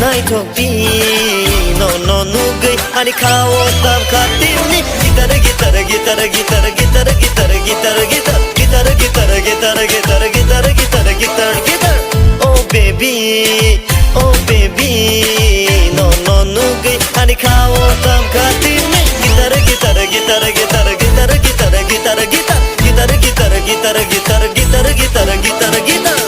naithokti no no nugai ani khao tam khatini gitar gitar gitar gitar gitar gitar gitar gitar gitar gitar gitar gitar gitar gitar gitar gitar oh baby no no nugai ani khao tam khatini gitar gitar gitar gitar gitar gitar gitar gitar gitar gitar gitar gitar gitar gitar gitar gitar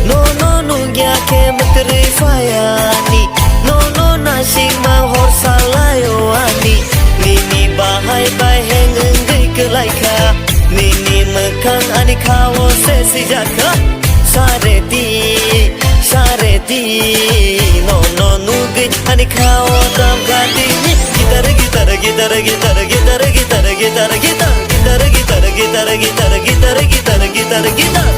no no no gya ke matri fayani no no nasing mang hor salayo ani nini bahai bai heng ngai kelaika nini mekang ani khawo se sijaka sareti no no no gai ani khawo tam gati gitar gitar gitar gitar gitar gitar gitar gitar gitar gitar gitar gitar gitar gitar gitar gitar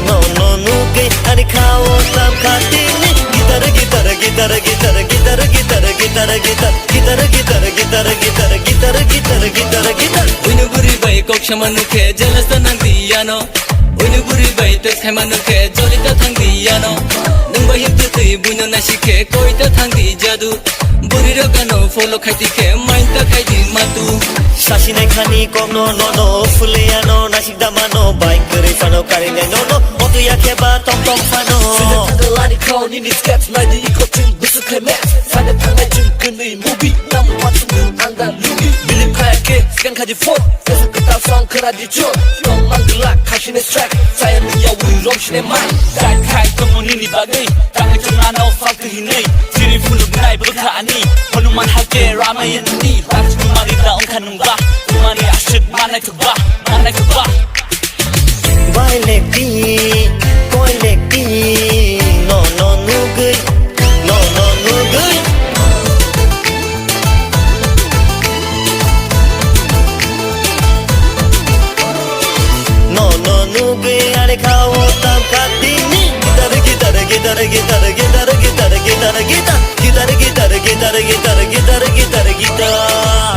no no no gai ani khao tam khatini gitar gitar gitar gitar gitar gitar gitar gitar gitar gitar gitar gitar gitar gitar gitar gitar uinu guri bai kok shamanu ke jelas tanang diano uinu guri bai tes khaimanu ke jolita thang diano nung bai him tui buino na shike koita thang di jadu buri ro kano follow khaiti ke mind ta khaiti matu sashi nai khani kom no no no fuliano nasik damano bike kare fano kare no no otu ya ke ba tom tom fano the line call in this sketch like the cotton busu kemet find the time jun kuni movie nam watching anda lugi bilim kaya ke scan kaji phone there's a good song kara di chon from mangla kashine track saya niya wi rom shine mai dai kai komuni ni bagai tak chuna no fuck hini siri full of night bukha ani hanuman hake ramayani tak chumari da on kanung ba mani ashit manai to ba vai lekti koi lekti no no no gai no no no gai no no no gai ani khao tam khatini gitar gitar gitar gitar gitar gitar gitar gitar gitar gitar gitar gitar gitar gitar gitar